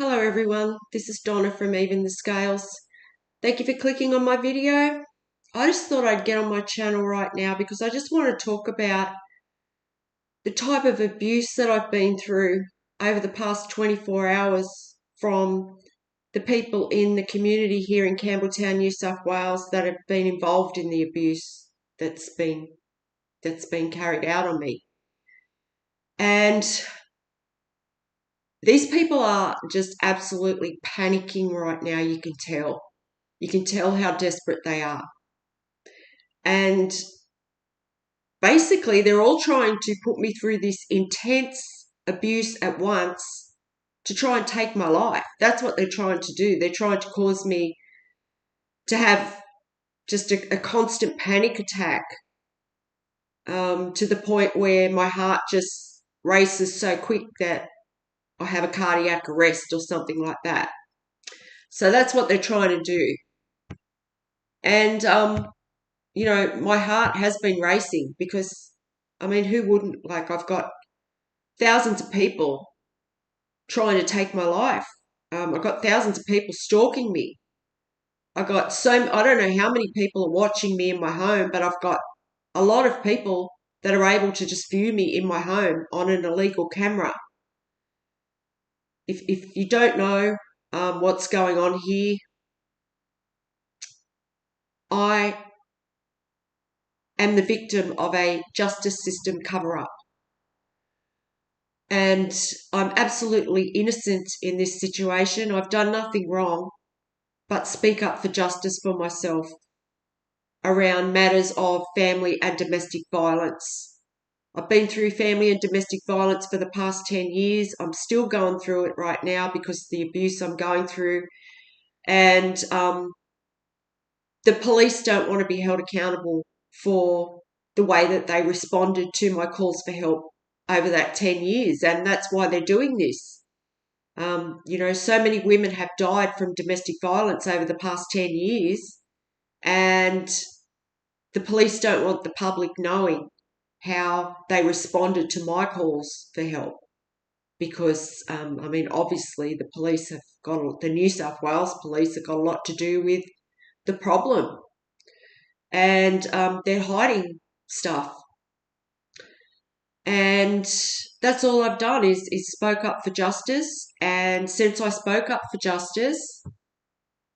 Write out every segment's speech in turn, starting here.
Hello everyone, this is Donna from Even the Scales. Thank you for clicking on my video. I just thought I'd get on my channel right now because I just want to talk about the type of abuse that I've been through over the past 24 hours from the people in the community here in Campbelltown, New South Wales that have been involved in the abuse that's been carried out on me. And these people are just absolutely panicking right now, you can tell. You can tell how desperate they are. And basically, they're all trying to put me through this intense abuse at once to try and take my life. That's what they're trying to do. They're trying to cause me to have just a constant panic attack, to the point where my heart just races so quick that I have a cardiac arrest or something like that. So that's what they're trying to do. And my heart has been racing because, who wouldn't? Like, I've got thousands of people trying to take my life. I've got thousands of people stalking me. I don't know how many people are watching me in my home, but I've got a lot of people that are able to just view me in my home on an illegal camera. If you don't know what's going on here, I am the victim of a justice system cover-up. And I'm absolutely innocent in this situation. I've done nothing wrong but speak up for justice for myself around matters of family and domestic violence. I've been through family and domestic violence for the past 10 years. I'm still going through it right now because of the abuse I'm going through. And the police don't want to be held accountable for the way that they responded to my calls for help over that 10 years. And that's why they're doing this. So many women have died from domestic violence over the past 10 years, and the police don't want the public knowing how they responded to my calls for help because, obviously the New South Wales police have got a lot to do with the problem, and they're hiding stuff. And that's all I've done is spoke up for justice. And since I spoke up for justice,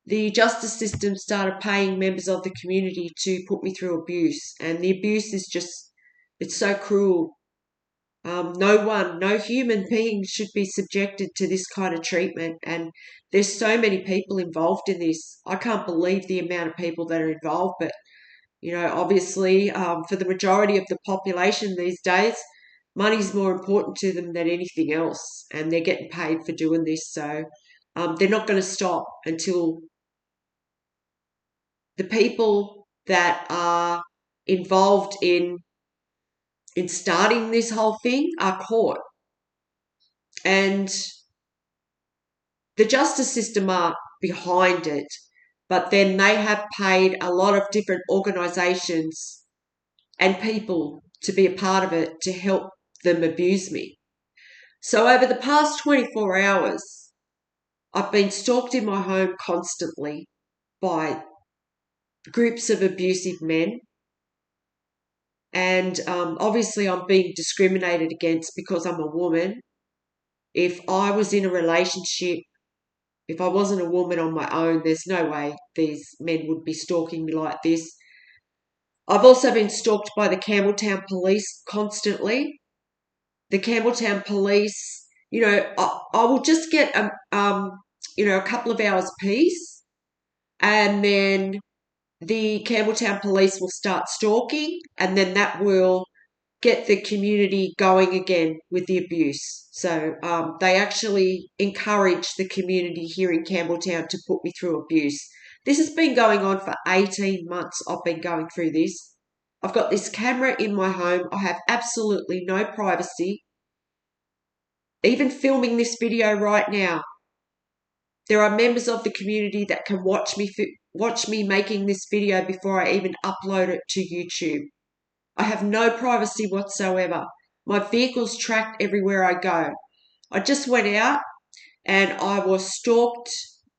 the justice system started paying members of the community to put me through abuse. And the abuse is it's so cruel. No human being should be subjected to this kind of treatment. And there's so many people involved in this. I can't believe the amount of people that are involved. But, obviously, for the majority of the population these days, money's more important to them than anything else, and they're getting paid for doing this. So they're not going to stop until the people that are involved in starting this whole thing are caught. And the justice system are behind it, but then they have paid a lot of different organisations and people to be a part of it to help them abuse me. So over the past 24 hours, I've been stalked in my home constantly by groups of abusive men. And obviously I'm being discriminated against because I'm a woman. If I was in a relationship, if I wasn't a woman on my own, there's no way these men would be stalking me like this. I've also been stalked by the Campbelltown police constantly. The Campbelltown police, I will just get a couple of hours peace, and then the Campbelltown police will start stalking, and then that will get the community going again with the abuse. So they actually encourage the community here in Campbelltown to put me through abuse. This has been going on for 18 months. I've been going through this. I've got this camera in my home. I have absolutely no privacy. Even filming this video right now, there are members of the community that can watch me making this video before I even upload it to YouTube. I have no privacy whatsoever. My vehicle's tracked everywhere I go. I just went out and I was stalked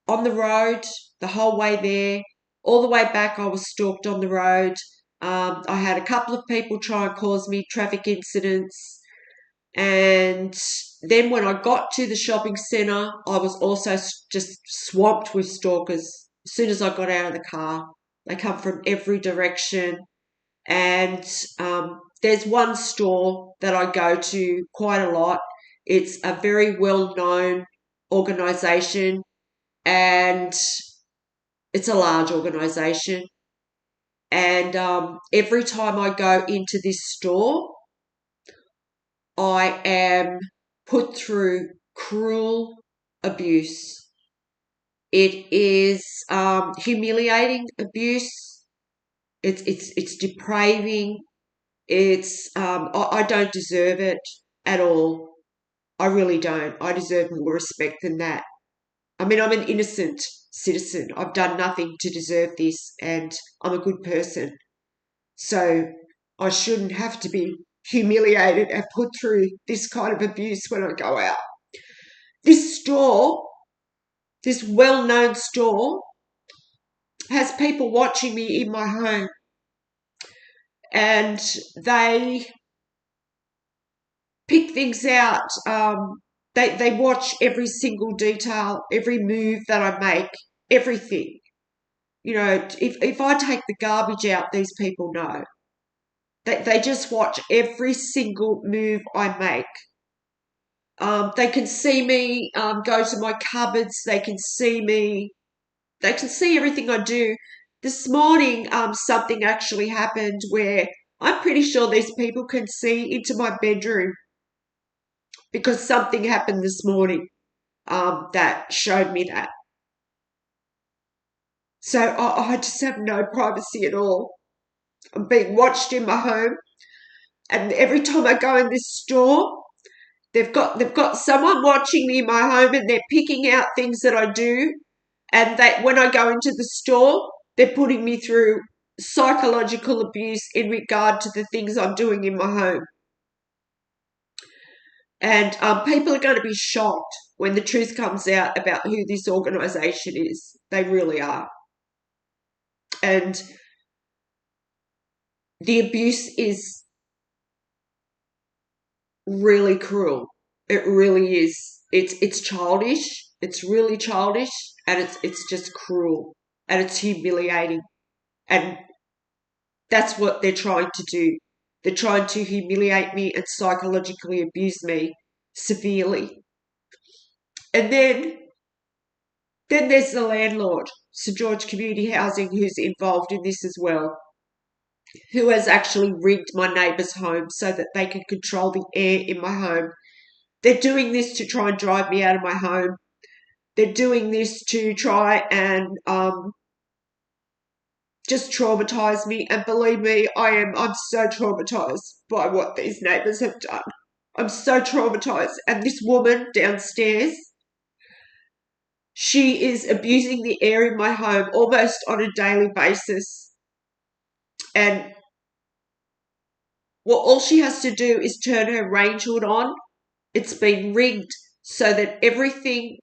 on the road the whole way there. All the way back, I was stalked on the road. I had a couple of people try and cause me traffic incidents. And then when I got to the shopping centre, I was also just swamped with stalkers. As soon as I got out of the car, they come from every direction. And there's one store that I go to quite a lot. It's a very well-known organisation, and it's a large organisation. And every time I go into this store, I am put through cruel abuse. It is humiliating abuse. It's depraving. I don't deserve it at all. I really don't. I deserve more respect than that. I mean, I'm an innocent citizen. I've done nothing to deserve this, and I'm a good person. So I shouldn't have to be humiliated and put through this kind of abuse when I go out. This store, this well-known store, has people watching me in my home, and they pick things out. They watch every single detail, every move that I make, everything. You know, if I take the garbage out, these people know. They just watch every single move I make. They can see me go to my cupboards. They can see me. They can see everything I do. This morning, something actually happened where I'm pretty sure these people can see into my bedroom because something happened this morning that showed me that. So I just have no privacy at all. I'm being watched in my home, and every time I go in this store, they've got someone watching me in my home, and they're picking out things that I do, and that when I go into the store, they're putting me through psychological abuse in regard to the things I'm doing in my home. And people are going to be shocked when the truth comes out about who this organisation is. They really are. And the abuse is really cruel. It really is. It's childish. It's really childish, and it's just cruel, and it's humiliating. And that's what they're trying to do. They're trying to humiliate me and psychologically abuse me severely. And then there's the landlord, St George Community Housing, who's involved in this as well, who has actually rigged my neighbour's home so that they can control the air in my home. They're doing this to try and drive me out of my home. They're doing this to try and just traumatise me. And believe me, I'm so traumatised by what these neighbours have done. I'm so traumatised. And this woman downstairs, she is abusing the air in my home almost on a daily basis. And all she has to do is turn her range hood on. It's been rigged so that everything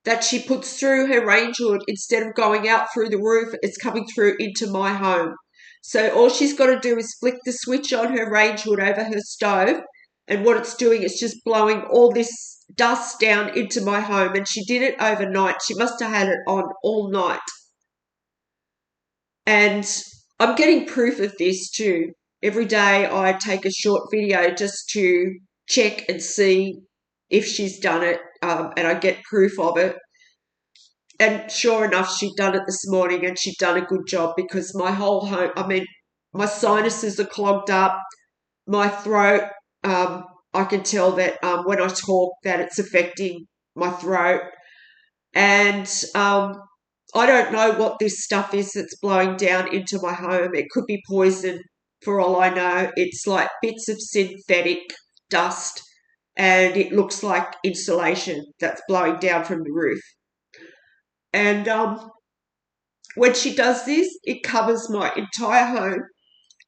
that she puts through her range hood, instead of going out through the roof, it's coming through into my home. So all she's got to do is flick the switch on her range hood over her stove, and what it's doing is just blowing all this dust down into my home. And she did it overnight. She must have had it on all night. And I'm getting proof of this too. Every day I take a short video just to check and see if she's done it, and I get proof of it. And sure enough, she'd done it this morning, and she'd done a good job, because my whole home, I mean, my sinuses are clogged up, my throat, I can tell that when I talk that it's affecting my throat. And I don't know what this stuff is that's blowing down into my home. It could be poison for all I know. It's like bits of synthetic dust, and it looks like insulation that's blowing down from the roof. And when she does this, it covers my entire home,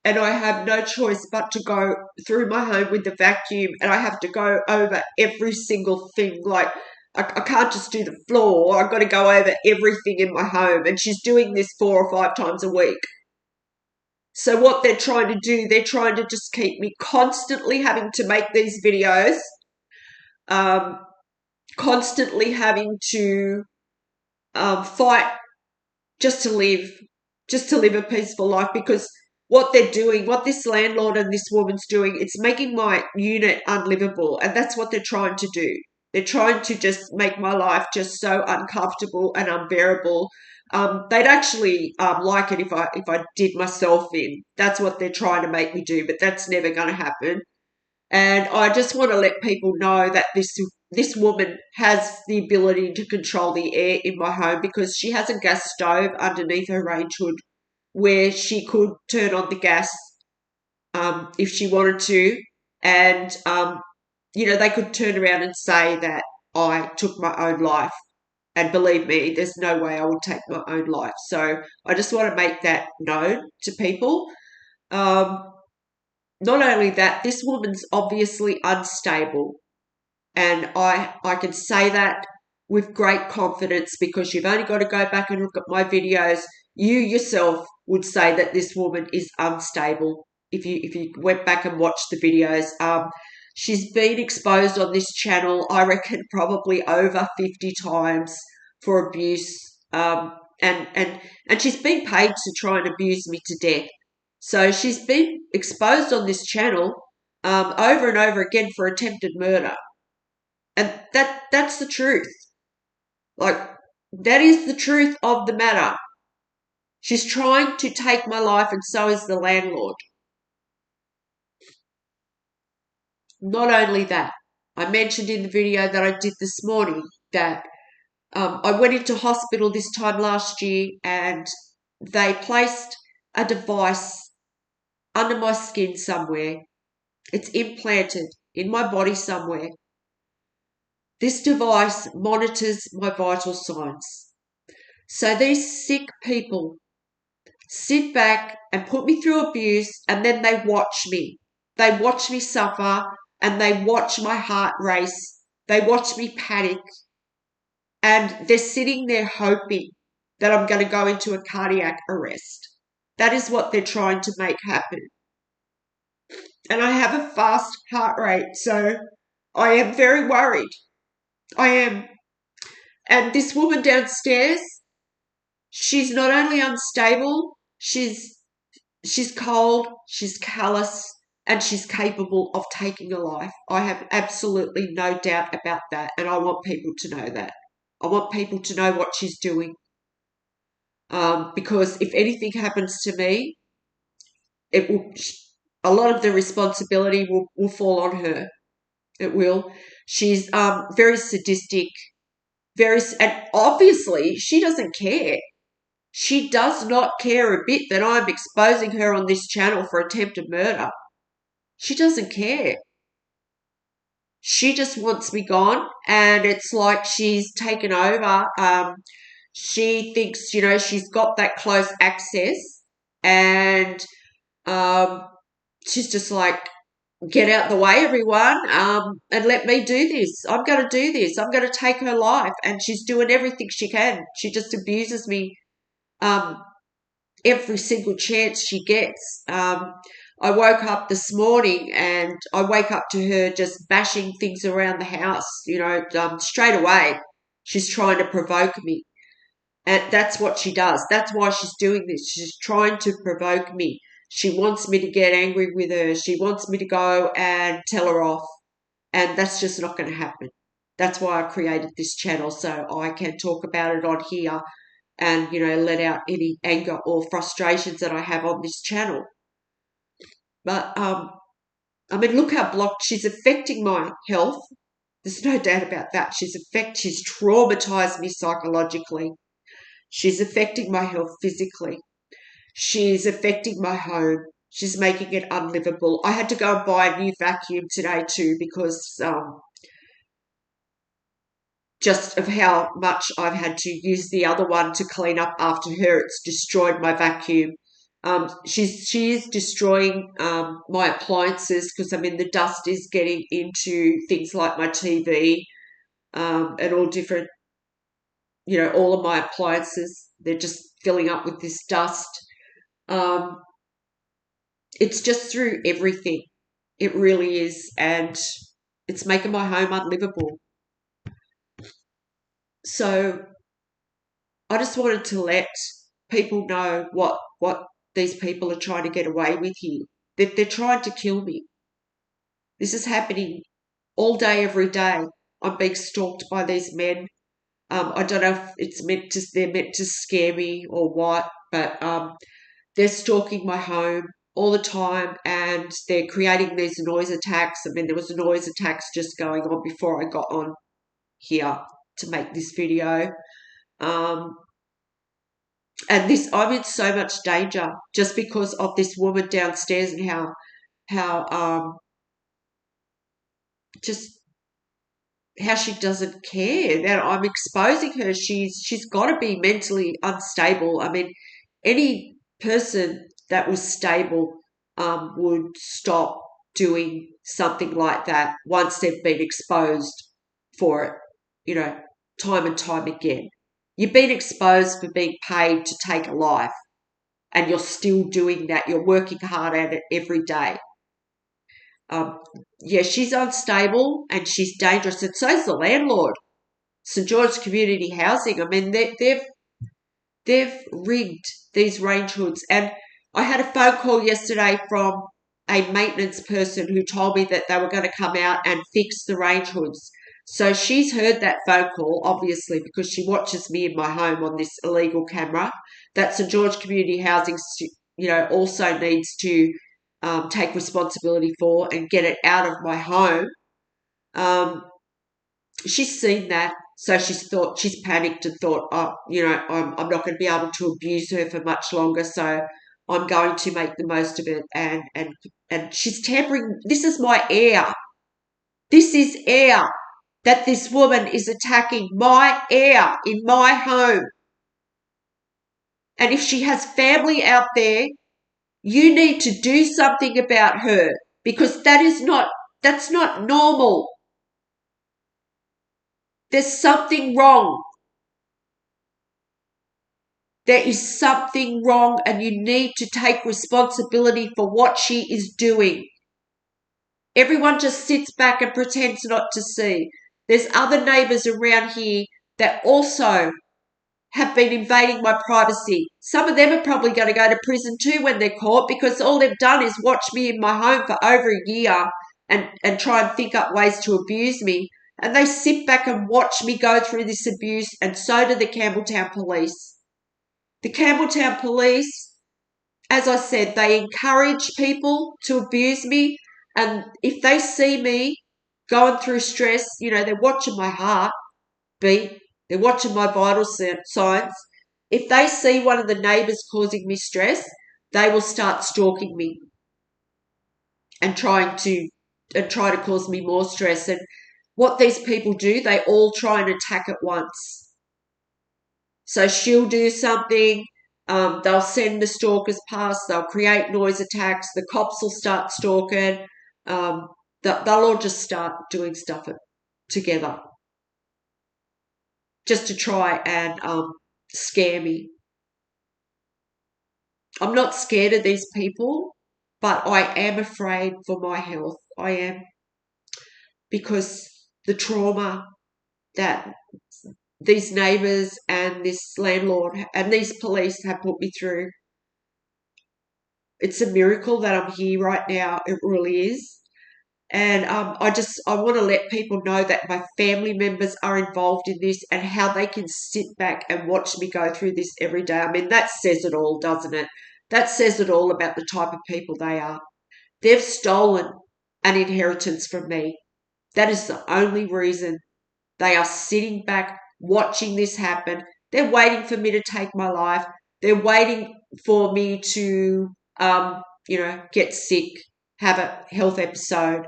and I have no choice but to go through my home with the vacuum, and I have to go over every single thing. Like, I can't just do the floor. I've got to go over everything in my home. And she's doing this 4 or 5 times a week. So what they're trying to do, they're trying to just keep me constantly having to make these videos, um, constantly having to fight just to live a peaceful life, because what they're doing, what this landlord and this woman's doing, it's making my unit unlivable, and that's what they're trying to do. They're trying to just make my life just so uncomfortable and unbearable. They'd actually like it if I did myself in. That's what they're trying to make me do, but that's never going to happen. And I just want to let people know that this woman has the ability to control the air in my home, because she has a gas stove underneath her range hood where she could turn on the gas if she wanted to. And, they could turn around and say that I took my own life. And believe me, there's no way I would take my own life. So I just want to make that known to people. Um, Not only that, this woman's obviously unstable. And I can say that with great confidence, because you've only got to go back and look at my videos. You yourself would say that this woman is unstable if you went back and watched the videos. She's been exposed on this channel, I reckon, probably over 50 times for abuse. And she's been paid to try and abuse me to death. So she's been exposed on this channel over and over again for attempted murder. And that's the truth. Like, that is the truth of the matter. She's trying to take my life, and so is the landlord. Not only that, I mentioned in the video that I did this morning that I went into hospital this time last year, and they placed a device under my skin somewhere. It's implanted in my body somewhere. This device monitors my vital signs. So these sick people sit back and put me through abuse, and then they watch me. They watch me suffer, and they watch my heart race. They watch me panic, and they're sitting there hoping that I'm going to go into a cardiac arrest. That is what they're trying to make happen. And I have a fast heart rate, so I am very worried. I am. And this woman downstairs, she's not only unstable, she's cold, she's callous, and she's capable of taking a life. I have absolutely no doubt about that, and I want people to know that. I want people to know what she's doing. Because if anything happens to me, it will. A lot of the responsibility will fall on her. It will. She's very sadistic, and obviously she doesn't care. She does not care a bit that I'm exposing her on this channel for attempted murder. She doesn't care. She just wants me gone, and it's like she's taken over. She thinks, she's got that close access, and she's just like, get out the way, everyone, and let me do this. I'm going to do this. I'm going to take her life, and she's doing everything she can. She just abuses me every single chance she gets. I woke up this morning, and I wake up to her just bashing things around the house, straight away. She's trying to provoke me. And that's what she does. That's why she's doing this. She's trying to provoke me. She wants me to get angry with her. She wants me to go and tell her off. And that's just not going to happen. That's why I created this channel, so I can talk about it on here and, let out any anger or frustrations that I have on this channel. But, look how blocked she's affecting my health. There's no doubt about that. She's traumatized me psychologically. She's affecting my health physically. She's affecting my home. She's making it unlivable. I had to go and buy a new vacuum today too, because just of how much I've had to use the other one to clean up after her. It's destroyed my vacuum. She is destroying my appliances, because the dust is getting into things like my TV. and all different, all of my appliances. They're just filling up with this dust. Um, it's just through everything. It really is. And it's making my home unlivable. So I just wanted to let people know what these people are trying to get away with here. They're trying to kill me. This is happening all day, every day. I'm being stalked by these men. I don't know if they're meant to scare me or what, but they're stalking my home all the time, and they're creating these noise attacks. I mean, there was noise attacks just going on before I got on here to make this video. Um, and I'm in so much danger just because of this woman downstairs and how just how she doesn't care that I'm exposing her. She's got to be mentally unstable. I mean, any person that was stable would stop doing something like that once they've been exposed for it, time and time again. You've been exposed for being paid to take a life, and you're still doing that. You're working hard at it every day. Yeah, she's unstable and she's dangerous, and so's the landlord, St George Community Housing. I mean, they've rigged these range hoods, and I had a phone call yesterday from a maintenance person who told me that they were going to come out and fix the range hoods. So she's heard that phone call, obviously, because she watches me in my home on this illegal camera. That St George Community Housing, also needs to take responsibility for and get it out of my home. She's seen that, so she's panicked and thought, I'm not going to be able to abuse her for much longer, so I'm going to make the most of it. And she's tampering. This is my air. This is air that this woman is attacking, my air in my home. And if she has family out there, you need to do something about her, because that's not normal. There's something wrong. There is something wrong, and you need to take responsibility for what she is doing. Everyone just sits back and pretends not to see. There's other neighbours around here that also have been invading my privacy. Some of them are probably going to go to prison too when they're caught, because all they've done is watch me in my home for over a year and try and think up ways to abuse me. And they sit back and watch me go through this abuse, and so do the Campbelltown Police. The Campbelltown Police, as I said, they encourage people to abuse me, and if they see me going through stress, they're watching my heart beat, they're watching my vital signs. If they see one of the neighbours causing me stress, they will start stalking me and try to cause me more stress. And what these people do, they all try and attack at once. So she'll do something, they'll send the stalkers past, they'll create noise attacks, the cops will start stalking, they'll all just start doing stuff together just to try and scare me. I'm not scared of these people, but I am afraid for my health. I am, because the trauma that these neighbours and this landlord and these police have put me through. It's a miracle that I'm here right now. It really is. And I want to let people know that my family members are involved in this, and how they can sit back and watch me go through this every day. I mean, that says it all, doesn't it? That says it all about the type of people they are. They've stolen an inheritance from me. That is the only reason they are sitting back watching this happen. They're waiting for me to take my life. They're waiting for me to, get sick, have a health episode,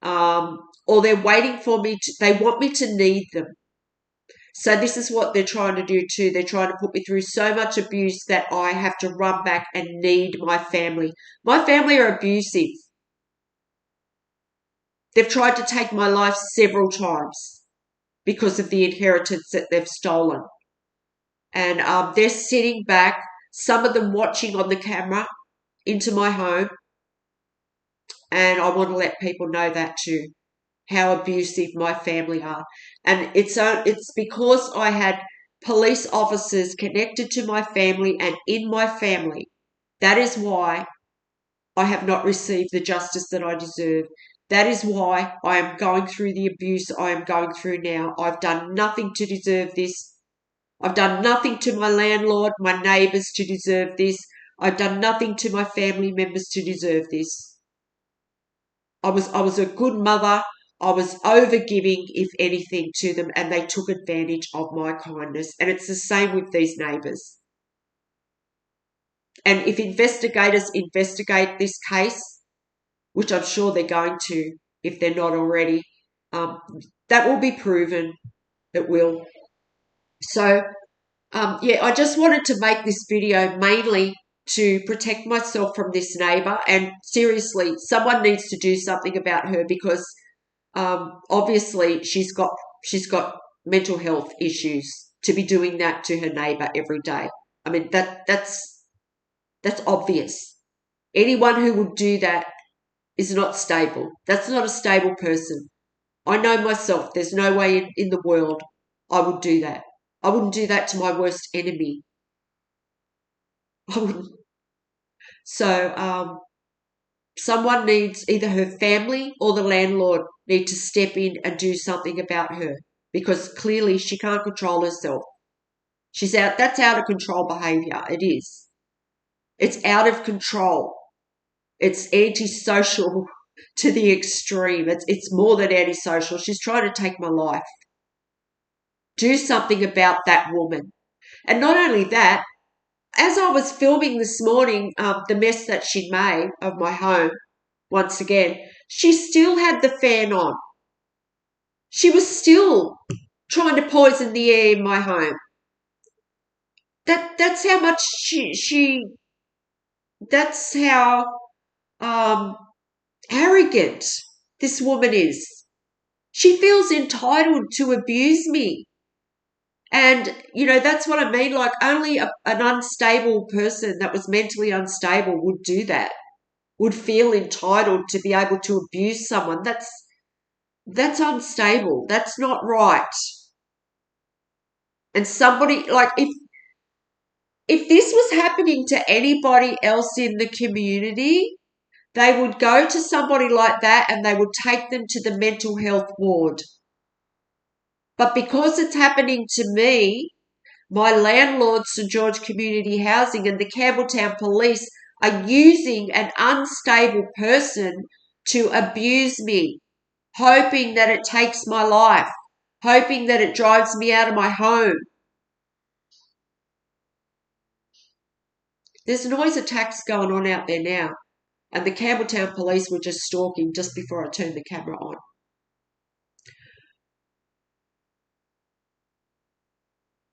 or they're waiting for me they want me to need them. So this is what they're trying to do too. They're trying to put me through so much abuse that I have to run back and need my family. My family are abusive. They've tried to take my life several times. because of the inheritance that they've stolen. And they're sitting back, some of them watching on the camera into my home. And I want to let people know that too, how abusive my family are. And it's because I had police officers connected to my family and in my family. That is why I have not received the justice that I deserve. That is why I am going through the abuse I am going through now. I've done nothing to deserve this. I've done nothing to my landlord, my neighbours to deserve this. I've done nothing to my family members to deserve this. I was a good mother. I was overgiving, if anything, to them, and they took advantage of my kindness. And it's the same with these neighbours. And if investigators investigate this case, which I'm sure they're going to, if they're not already, that will be proven. It will. So, yeah, I just wanted to make this video mainly to protect myself from this neighbour. And seriously, someone needs to do something about her because obviously she's got mental health issues to be doing that to her neighbour every day. I mean that's obvious. Anyone who would do that is not stable. That's not a stable person. I know myself. There's no way in the world I would do that. I wouldn't do that to my worst enemy. I wouldn't. So someone needs, either her family or the landlord need to step in and do something about her because clearly she can't control herself. That's out of control behaviour. It is. It's out of control. It's antisocial to the extreme. It's more than antisocial. She's trying to take my life. Do something about that woman. And not only that, as I was filming this morning, the mess that she'd made of my home, once again, she still had the fan on. She was still trying to poison the air in my home. That's how much that's how arrogant this woman is. She feels entitled to abuse me. And, that's what I mean. Like, only an unstable person that was mentally unstable would do that, would feel entitled to be able to abuse someone. That's unstable. That's not right. And somebody, like, if this was happening to anybody else in the community, they would go to somebody like that and they would take them to the mental health ward. But because it's happening to me, my landlord, St George Community Housing, and the Campbelltown Police are using an unstable person to abuse me, hoping that it takes my life, hoping that it drives me out of my home. There's noise attacks going on out there now, and the Campbelltown Police were just stalking just before I turned the camera on.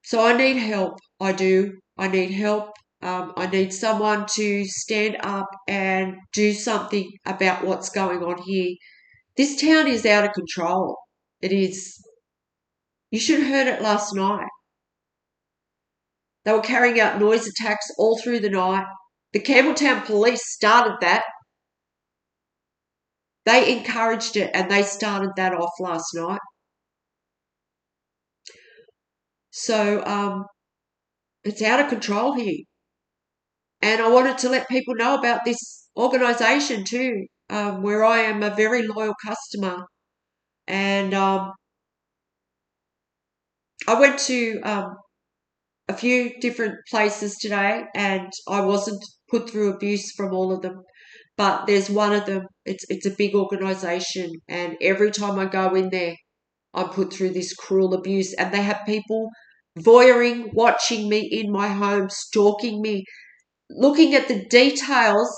So I need help. I do. I need help. I need someone to stand up and do something about what's going on here. This town is out of control. It is. You should have heard it last night. They were carrying out noise attacks all through the night. The Campbelltown Police started that. They encouraged it and they started that off last night. So it's out of control here. And I wanted to let people know about this organisation too, where I am a very loyal customer. And I went to a few different places today and I wasn't put through abuse from all of them. But there's one of them, it's a big organisation, and every time I go in there, I'm put through this cruel abuse. And they have people voyeuring, watching me in my home, stalking me, looking at the details,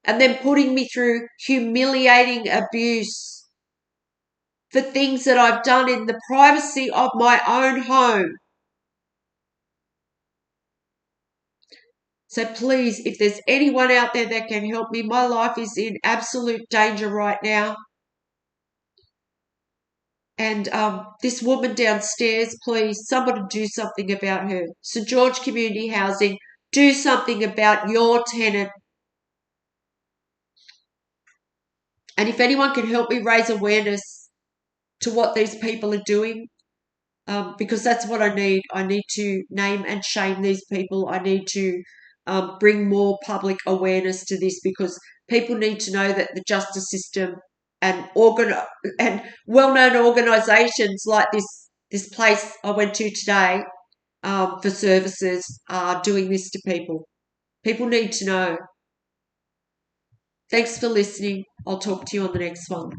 and then putting me through humiliating abuse for things that I've done in the privacy of my own home. So please, if there's anyone out there that can help me, my life is in absolute danger right now. And this woman downstairs, please, somebody do something about her. St George Community Housing, do something about your tenant. And if anyone can help me raise awareness to what these people are doing, because that's what I need. I need to name and shame these people. I need to bring more public awareness to this, because people need to know that the justice system and and well-known organisations like this place I went to today for services are doing this to people. People need to know. Thanks for listening. I'll talk to you on the next one.